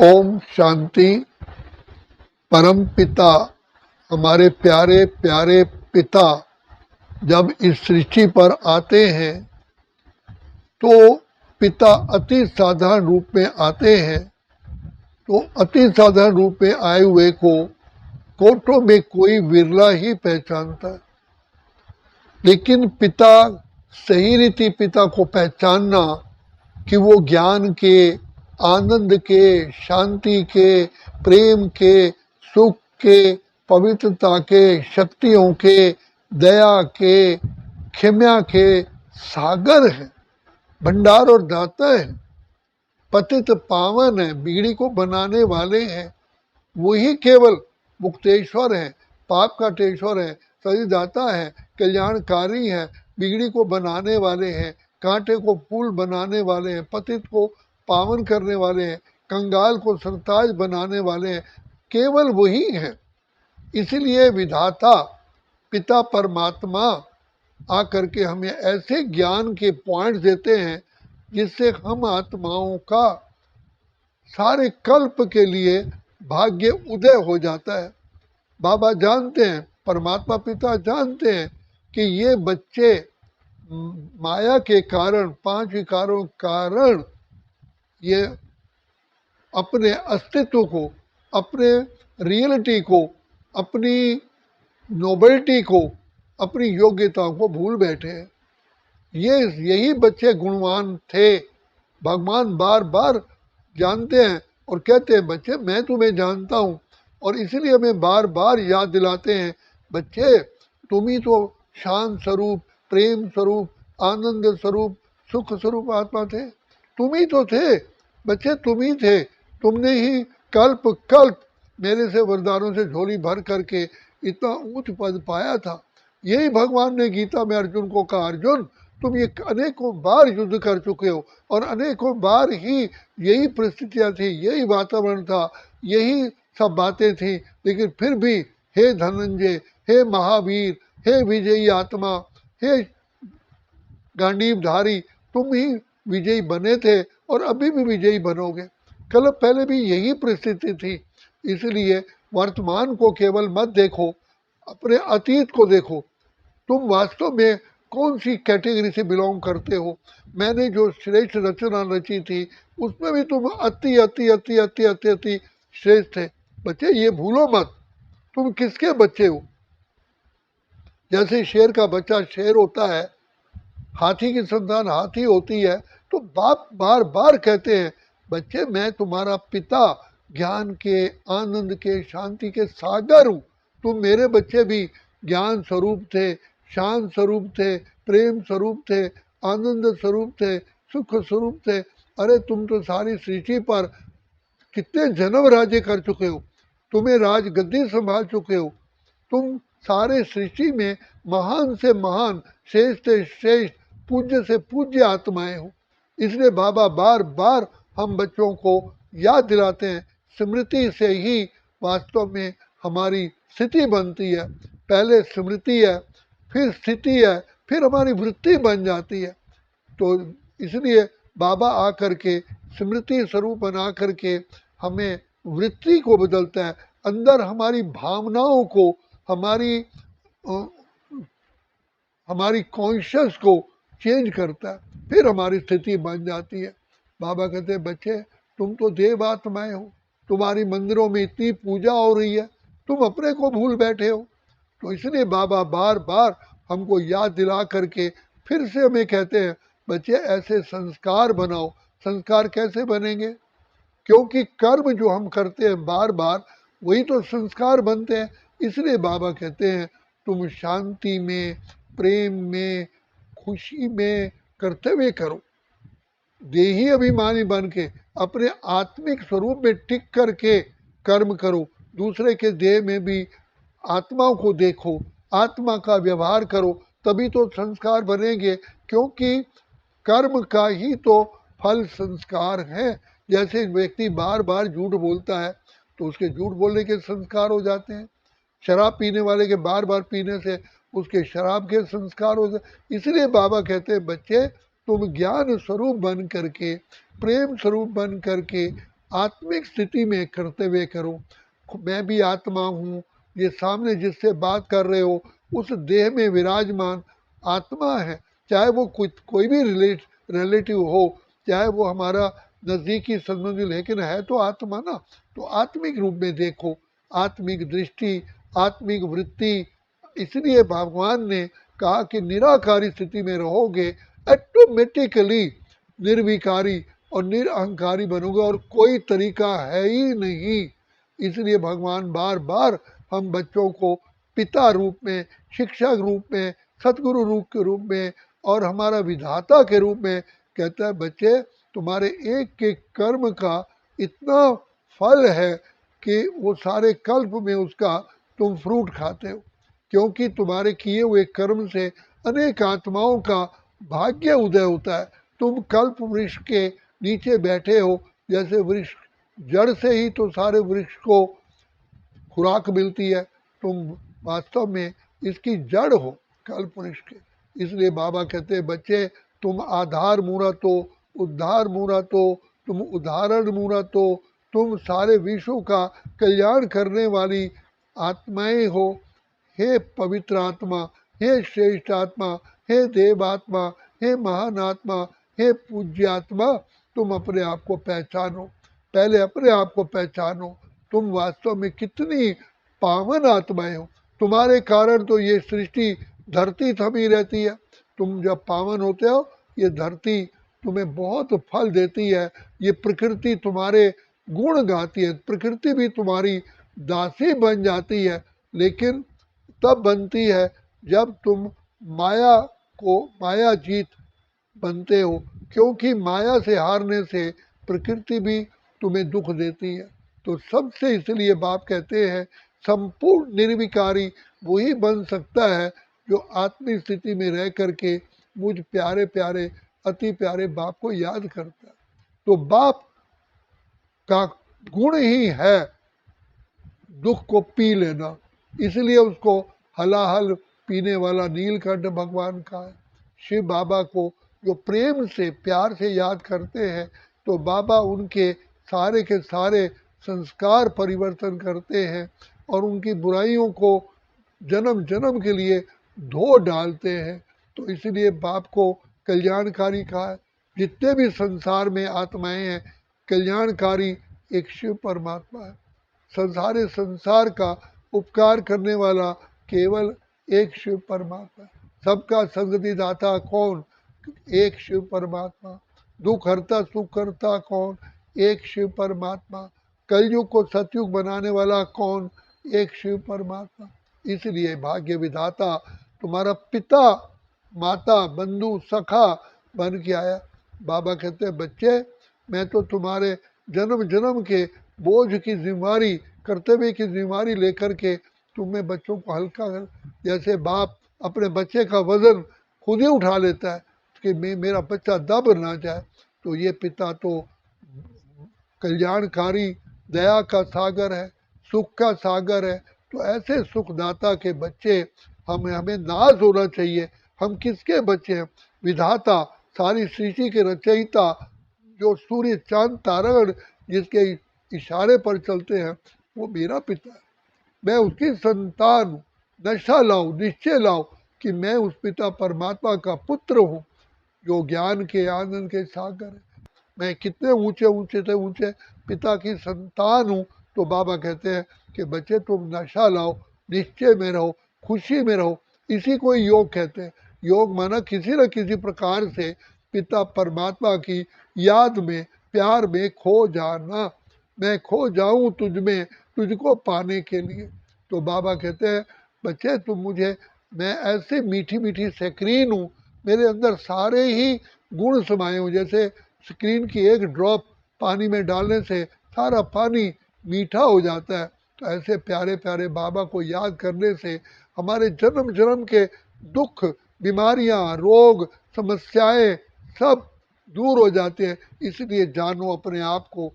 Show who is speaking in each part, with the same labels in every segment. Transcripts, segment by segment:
Speaker 1: ओम शांति। परम पिता, हमारे प्यारे प्यारे पिता जब इस सृष्टि पर आते हैं तो पिता अति साधारण रूप में आते हैं। तो अति साधारण रूप में आए हुए को कोटों में कोई विरला ही पहचानता है, लेकिन पिता सही रीति पिता को पहचानना कि वो ज्ञान के, आनंद के, शांति के, प्रेम के, सुख के, पवित्रता के, शक्तियों के, दया के, क्षमा के सागर है, भंडार और दाता है, पतित पावन है, बिगड़ी को बनाने वाले हैं। वही केवल मुक्तेश्वर है, पाप का टेश्वर है, सरिदाता है, कल्याणकारी है, बिगड़ी को बनाने वाले हैं, कांटे को फूल बनाने वाले हैं, पतित को पावन करने वाले हैं, कंगाल को सरताज बनाने वाले हैं, केवल वही है। इसलिए विधाता पिता परमात्मा आकर के हमें ऐसे ज्ञान के पॉइंट देते हैं जिससे हम आत्माओं का सारे कल्प के लिए भाग्य उदय हो जाता है। बाबा जानते हैं, परमात्मा पिता जानते हैं कि ये बच्चे माया के कारण, 5 विकारों के कारण ये अपने अस्तित्व को, अपने रियलिटी को, अपनी नोबेलिटी को, अपनी योग्यता को भूल बैठे हैं। यही बच्चे गुणवान थे। भगवान बार बार जानते हैं और कहते हैं बच्चे मैं तुम्हें जानता हूँ, और इसलिए हमें बार बार याद दिलाते हैं बच्चे तुम ही तो शांत स्वरूप, प्रेम स्वरूप, आनंद स्वरूप, सुख स्वरूप आत्मा थे। तुम ही तो थे बच्चे, तुम ही थे। तुमने ही कल्प कल्प मेरे से वरदानों से झोली भर करके इतना ऊंच पद पाया था। यही भगवान ने गीता में अर्जुन को कहा, अर्जुन तुम ये अनेकों बार युद्ध कर चुके हो और अनेकों बार ही यही परिस्थितियाँ थी, यही वातावरण था, यही सब बातें थी, लेकिन फिर भी हे धनंजय, हे महावीर, हे विजयी आत्मा, हे गांडीवधारी, तुम ही विजयी बने थे और अभी भी विजयी बनोगे। कल पहले भी यही परिस्थिति थी। इसलिए वर्तमान को केवल मत देखो, अपने अतीत को देखो। तुम वास्तव में कौन सी कैटेगरी से बिलोंग करते हो। मैंने जो श्रेष्ठ रचना रची थी उसमें भी तुम अति अति अति अति अति अति श्रेष्ठ थे। बच्चे ये भूलो मत, तुम किसके बच्चे हो। जैसे शेर का बच्चा शेर होता है, हाथी की संतान हाथी होती है, तो बाप बार बार कहते हैं बच्चे मैं तुम्हारा पिता, ज्ञान के, आनंद के, शांति के सागर हूँ। तुम मेरे बच्चे भी ज्ञान स्वरूप थे, शांत स्वरूप थे, प्रेम स्वरूप थे, आनंद स्वरूप थे, सुख स्वरूप थे। अरे तुम तो सारी सृष्टि पर कितने जन्म राज्य कर चुके हो, तुम्हें राज गद्दी संभाल चुके हो। तुम सारे सृष्टि में महान से महान, श्रेष्ठ से श्रेष्ठ, पूज्य से पूज्य आत्माएं हो। इसलिए बाबा बार बार हम बच्चों को याद दिलाते हैं, स्मृति से ही वास्तव में हमारी स्थिति बनती है। पहले स्मृति है, फिर स्थिति है, फिर हमारी वृत्ति बन जाती है। तो इसलिए बाबा आकर के स्मृति स्वरूप बना करके हमें वृत्ति को बदलता है, अंदर हमारी भावनाओं को, हमारी कॉन्शियस को चेंज करता है, फिर हमारी स्थिति बन जाती है। बाबा कहते हैं बच्चे तुम तो देव आत्माएं हो, तुम्हारी मंदिरों में इतनी पूजा हो रही है, तुम अपने को भूल बैठे हो। तो इसलिए बाबा बार बार हमको याद दिला करके फिर से हमें कहते हैं बच्चे ऐसे संस्कार बनाओ। संस्कार कैसे बनेंगे, क्योंकि कर्म जो हम करते हैं बार बार वही तो संस्कार बनते हैं। इसलिए बाबा कहते हैं तुम शांति में, प्रेम में, खुशी में कर्तव्य करो, देही अभिमानी बन के अपने आत्मिक स्वरूप में टिक करके कर्म करो। दूसरे के देह में भी आत्माओं को देखो, आत्मा का व्यवहार करो, तभी तो संस्कार बनेंगे। क्योंकि कर्म का ही तो फल संस्कार है। जैसे व्यक्ति बार बार झूठ बोलता है तो उसके झूठ बोलने के संस्कार हो जाते हैं। शराब पीने वाले के बार बार पीने से उसके शराब के संस्कार हो जाते। इसलिए बाबा कहते हैं बच्चे तुम ज्ञान स्वरूप बन करके, प्रेम स्वरूप बन करके, आत्मिक स्थिति में करते हुए करो। मैं भी आत्मा हूँ, ये सामने जिससे बात कर रहे हो उस देह में विराजमान आत्मा है, चाहे वो कोई भी रिलेटिव हो, चाहे वो हमारा नज़दीकी संबंधी, लेकिन है तो आत्मा ना। तो आत्मिक रूप में देखो, आत्मिक दृष्टि, आत्मिक वृत्ति। इसलिए भगवान ने कहा कि निराकारी स्थिति में रहोगे, ऑटोमेटिकली निर्विकारी और निरअहंकारी बनोगे, और कोई तरीका है ही नहीं। इसलिए भगवान बार बार हम बच्चों को पिता रूप में, शिक्षक रूप में, सतगुरु रूप के रूप में और हमारा विधाता के रूप में कहता है, बच्चे तुम्हारे एक एक कर्म का इतना फल है कि वो सारे कल्प में उसका तुम फ्रूट खाते हो, क्योंकि तुम्हारे किए हुए कर्म से अनेक आत्माओं का भाग्य उदय होता है। तुम कल्प वृक्ष के नीचे बैठे हो, जैसे वृक्ष जड़ से ही तो सारे वृक्ष को खुराक मिलती है, तुम वास्तव में इसकी जड़ हो कल्प वृक्ष के। इसलिए बाबा कहते हैं, बच्चे तुम आधार मूरत हो, उद्धार मूरत हो, तुम उदाहरण मूरत हो, तुम सारे विश्व का कल्याण करने वाली आत्माएं हो। हे पवित्र आत्मा, हे श्रेष्ठ आत्मा, हे देव आत्मा, हे महान आत्मा, हे पूज्य आत्मा, तुम अपने आप को पहचानो। पहले अपने आप को पहचानो, तुम वास्तव में कितनी पावन आत्माएं हो। तुम्हारे कारण तो ये सृष्टि धरती थमी रहती है। तुम जब पावन होते हो, ये धरती तुम्हें बहुत फल देती है, ये प्रकृति तुम्हारे गुण गाती है, प्रकृति भी तुम्हारी दासी बन जाती है। लेकिन तब बनती है जब तुम माया जीत बनते हो, क्योंकि माया से हारने से प्रकृति भी तुम्हें दुख देती है। तो सबसे इसलिए बाप कहते हैं, संपूर्ण निर्विकारी वही बन सकता है जो आत्मिक स्थिति में रह करके मुझ प्यारे प्यारे अति प्यारे बाप को याद करता है। तो बाप का गुण ही है दुख को पी लेना, इसलिए उसको हलाहल पीने वाला नीलकंठ भगवान का है। शिव बाबा को जो प्रेम से प्यार से याद करते हैं, तो बाबा उनके सारे के सारे संस्कार परिवर्तन करते हैं और उनकी बुराइयों को जन्म जन्म के लिए धो डालते हैं। तो इसलिए बाप को कल्याणकारी कहा है। जितने भी संसार में आत्माएं हैं, कल्याणकारी एक शिव परमात्मा है। सारे संसार का उपकार करने वाला केवल एक शिव परमात्मा है। सबका संगति दाता कौन? एक शिव परमात्मा। दुख हरता सुख हरता कौन? एक शिव परमात्मा। कलयुग को सतयुग बनाने वाला कौन? एक शिव परमात्मा। इसलिए भाग्य विधाता तुम्हारा पिता, माता, बंधु, सखा बन के आया। बाबा कहते हैं, बच्चे मैं तो तुम्हारे जन्म जन्म के बोझ की जिम्मेवारी, कर्तव्य की जिम्मेवारी लेकर के तुम्हें बच्चों को हल्का कर, जैसे बाप अपने बच्चे का वजन खुद ही उठा लेता है कि मेरा बच्चा दब ना जाए। तो ये पिता तो कल्याणकारी, दया का सागर है, सुख का सागर है। तो ऐसे सुखदाता के बच्चे हमें नाज होना चाहिए। हम किसके बच्चे हैं? विधाता, सारी सृष्टि के रचयिता, जो सूर्य चांद तारागण जिसके इशारे पर चलते हैं, वो मेरा पिता है। मैं उसकी संतान हूँ। नशा लाओ, निश्चय लाओ कि मैं उस पिता परमात्मा का पुत्र हूँ, जो ज्ञान के आनंद के सागर है। मैं कितने ऊंचे ऊंचे से ऊंचे पिता की संतान हूँ। तो बाबा कहते हैं कि बच्चे तुम नशा लाओ, निश्चय में रहो, खुशी में रहो। इसी को योग कहते हैं। योग माना किसी न किसी प्रकार से पिता परमात्मा की याद में, प्यार में खो जाना। मैं खो जाऊं तुझ में, तुझको पाने के लिए। तो बाबा कहते हैं, बच्चे तुम मुझे, मैं ऐसी मीठी मीठी स्क्रीन हूँ, मेरे अंदर सारे ही गुण समाये हूँ। जैसे स्क्रीन की एक ड्रॉप पानी में डालने से सारा पानी मीठा हो जाता है, तो ऐसे प्यारे प्यारे बाबा को याद करने से हमारे जन्म जन्म के दुख, बीमारियां, रोग, समस्याएं सब दूर हो जाते हैं। इसलिए जानो अपने आप को,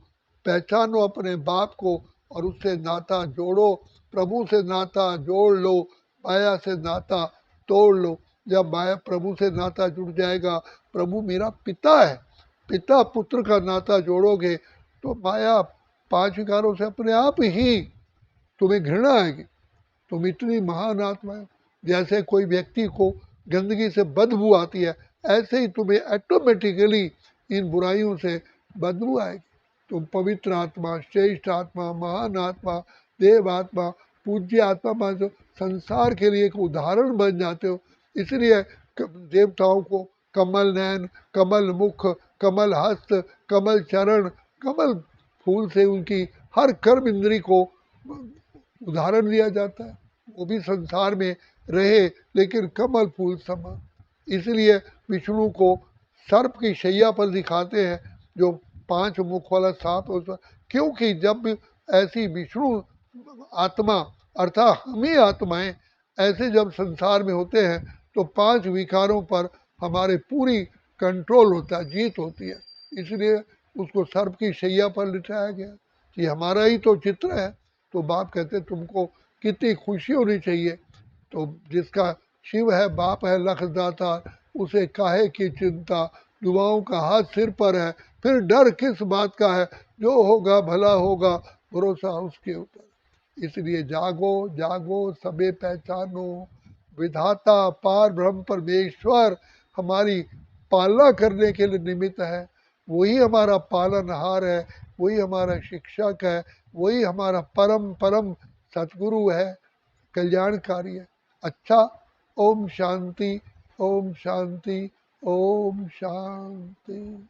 Speaker 1: पहचानो अपने बाप को और उससे नाता जोड़ो। प्रभु से नाता जोड़ लो, माया से नाता तोड़ लो। जब माया प्रभु से नाता जुड़ जाएगा, प्रभु मेरा पिता है, पिता पुत्र का नाता जोड़ोगे तो माया पांच विकारों से अपने आप ही तुम्हें घृणा आएगी। तुम इतनी महान आत्मा है। जैसे कोई व्यक्ति को गंदगी से बदबू आती है, ऐसे ही तुम्हें ऑटोमेटिकली इन बुराइयों से बदबू आएगी। तुम पवित्र आत्मा, श्रेष्ठ आत्मा, महान आत्मा, देव आत्मा, पूज्य आत्मा मान लो, संसार के लिए एक उदाहरण बन जाते हो। इसलिए देवताओं को कमल नयन, कमल मुख, कमल हस्त, कमल चरण, कमल फूल से उनकी हर कर्म इंद्री को उदाहरण दिया जाता है। वो भी संसार में रहे लेकिन कमल फूल समान। इसलिए विष्णु को सर्प की शैया पर दिखाते हैं, जो पांच मुख वाला सांप होता, क्योंकि जब ऐसी विष्णु आत्मा अर्थात हम ही आत्माएं ऐसे जब संसार में होते हैं तो पांच विकारों पर हमारे पूरी कंट्रोल होता है, जीत होती है। इसलिए उसको सर्प की शैया पर लिटाया गया कि हमारा ही तो चित्र है। तो बाप कहते तुमको कितनी खुशी होनी चाहिए। तो जिसका शिव है, बाप है, लखदाता, उसे काहे की चिंता, दुआओं का हाथ सिर पर है, फिर डर किस बात का है, जो होगा भला होगा, भरोसा उसके ऊपर। इसलिए जागो जागो सबे पहचानो, विधाता पार ब्रह्म परमेश्वर हमारी पालना करने के लिए निमित्त है। वही हमारा पालनहार है, वही हमारा शिक्षक है, वही हमारा परम परम सतगुरु है, कल्याणकारी है। अच्छा, ओम शांति, ओम शांति, ओम शांति।